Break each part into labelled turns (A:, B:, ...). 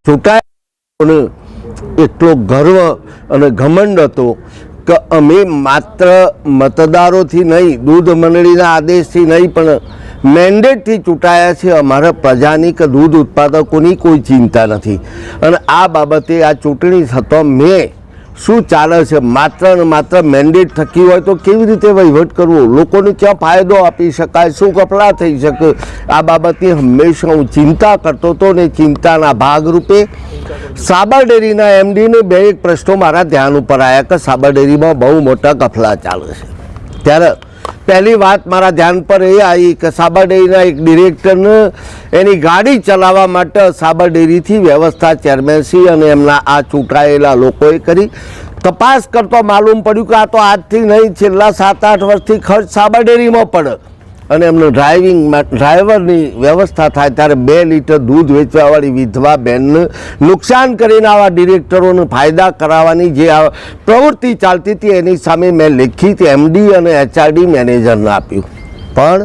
A: ચૂંટાયેલાઓને એટલો ગર્વ અને ઘમંડ હતો કે અમે માત્ર મતદારોથી નહીં, દૂધ મંડળીના આદેશથી નહીં, પણ મેન્ડેટથી ચૂંટાયા છે. અમારા પ્રજાની કે દૂધ ઉત્પાદકોની કોઈ ચિંતા નથી. અને આ બાબતે આ ચૂંટણી થતો મેં શું ચાલે છે, માત્ર ને માત્ર મેન્ડેટ થકી હોય તો કેવી રીતે વહીવટ કરવો, લોકોને ક્યાં ફાયદો આપી શકાય, શું કપડા થઈ શકે, આ બાબતની હંમેશા હું ચિંતા કરતો હતો. ને ચિંતાના ભાગરૂપે સાબર ડેરીના એમડીને બે એક પ્રશ્નો મારા ધ્યાન ઉપર આવ્યા કે સાબર ડેરીમાં બહુ મોટા કફલા ચાલે છે. ત્યારે પહેલી વાત મારા ધ્યાન પર એ આવી કે સાબર ડેરીના એક ડિરેક્ટરને એની ગાડી ચલાવવા માટે સાબર ડેરીથી વ્યવસ્થા ચેરમેનશ્રી અને એમના આ ચૂંટાયેલા લોકોએ કરી. તપાસ કરતો માલુમ પડ્યું કે આ તો આજથી નહીં, છેલ્લા 7-8 વર્ષથી ખર્ચ સાબર ડેરીમાં પડે. અને એમને ડ્રાઈવરની વ્યવસ્થા થાય ત્યારે 2 લીટર દૂધ વેચવાવાળી વિધવા બહેનને નુકસાન કરીને આવા ડિરેક્ટરોને ફાયદા કરાવવાની જે આ પ્રવૃત્તિ ચાલતી હતી એની સામે મેં લેખિત એમડી અને એચઆરડી મેનેજરને આપ્યું. પણ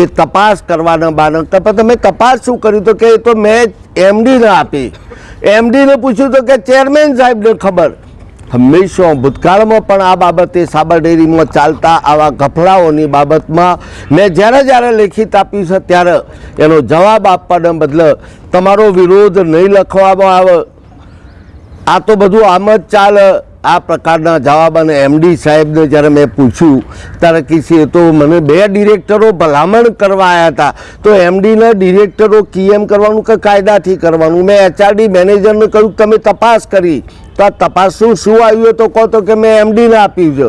A: એ તપાસ કરવાના બાને તમે તપાસ શું કર્યું તો કે એ તો મેં એમડીને આપી. એમડીને પૂછ્યું તો કે ચેરમેન સાહેબને ખબર. હંમેશા ભૂતકાળમાં પણ આ બાબતે સાબર ડેરીમાં ચાલતા આવા ગફલાઓની બાબતમાં મેં જ્યારે લેખિત આપ્યું છે ત્યારે એનો જવાબ આપવાને બદલે તમારો વિરોધ નહીં લખવામાં આવે, આ તો બધું આમ જ ચાલે, આ પ્રકારના જવાબ. અને એમડી સાહેબને જ્યારે મેં પૂછ્યું ત્યારે કીધું તો મને 2 ડિરેક્ટરો ભલામણ કરવા આવ્યા હતા, તો એમડીના ડિરેક્ટરો કેમ કરવાનું કે કાયદાથી કરવાનું. મેં એચઆરડી મેનેજરને કહ્યું તમે તપાસ કરી તો આ તપાસનું શું આવ્યું તો કહો તો કે મેં એમડીને આપ્યું છે.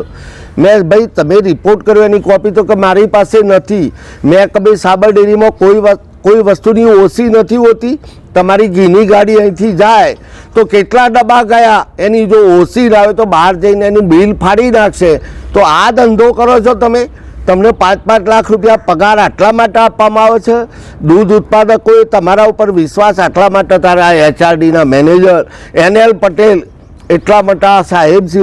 A: મેં ભાઈ તમે રિપોર્ટ કર્યો એની કોપી તો કે મારી પાસે નથી. મેં કે ભાઈ સાબર ડેરીમાં કોઈ વસ્તુની ઓછી નથી હોતી. તમારી ઘીની ગાડી અહીંથી જાય તો કેટલા ડબ્બા ગયા, એની જો ઓછી આવે તો બહાર જઈને એનું બિલ ફાડી નાખશે. તો આ ધંધો કરો છો તમે, તમને 5-5 લાખ રૂપિયા પગાર આટલા માટે આપવામાં આવે છે. દૂધ ઉત્પાદકોએ તમારા ઉપર વિશ્વાસ આટલા માટે તારા એચઆરડીના મેનેજર NL પટેલ એટલા મોટા સાહેબ છે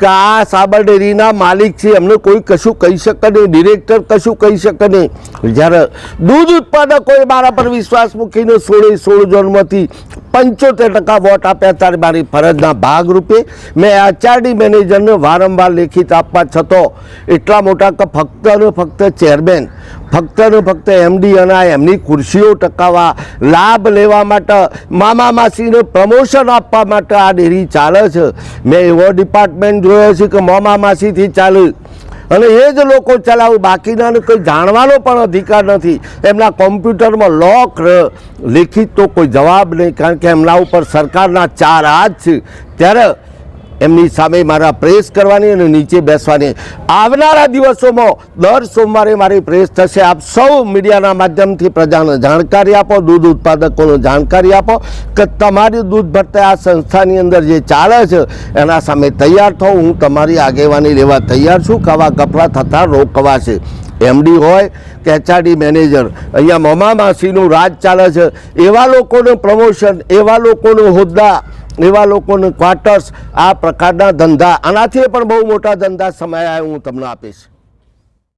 A: કે આ સાબર ડેરીના માલિક છે, એમને કોઈ કશું કહી શકે નહીં, ડિરેક્ટર કશું કહી શકે નહીં. જ્યારે દૂધ ઉત્પાદકોએ મારા પર વિશ્વાસ મૂકીને 16 ઝોનમાંથી 75% વોટ આપ્યા ત્યારે મારી ફરજના ભાગરૂપે મેં એચઆરડી મેનેજરને વારંવાર લેખિત આપવા છતાં એટલા મોટા કે ફક્ત ને ફક્ત ચેરમેન, ફક્ત ને ફક્ત એમડી અને એમની ખુરશીઓ ટકાવવા, લાભ લેવા માટે, મામા માસીને પ્રમોશન આપવા માટે આ ડેરી ચાલે છે. મેં એવો ડિપાર્ટમેન્ટ જોયો છે કે મામા માસીથી ચાલે અને એ જ લોકો ચલાવું, બાકીનાને કોઈ જાણવાનો પણ અધિકાર નથી. એમના કોમ્પ્યુટરમાં લોક લેખિત તો કોઈ જવાબ નહીં, કારણ કે એમના ઉપર સરકારના 4 હાથ છે. ત્યારે એમની સામે મારા પ્રેસ કરવાની અને નીચે બેસવાની. આવનારા દિવસોમાં દર સોમવારે મારી પ્રેસ થશે. આપ સૌ મીડિયાના માધ્યમથી પ્રજાને જાણકારી આપો, દૂધ ઉત્પાદકોને જાણકારી આપો કે તમારી દૂધ ભરતા આ સંસ્થાની અંદર જે ચાલે છે એના સામે તૈયાર થો. હું તમારી આગેવાની લેવા તૈયાર છું કે આવા ગફલા થતાં રોકવાશે. એમડી હોય કે એચઆરડી મેનેજર, અહીંયા મામા માસીનું રાજ ચાલે છે. એવા લોકોને પ્રમોશન, એવા લોકોને હોદ્દા, એવા લોકોને ક્વાર્ટર્સ, આ પ્રકારના ધંધા, આનાથી પણ બહુ મોટા ધંધા સમાયા હું તમને આપીશ.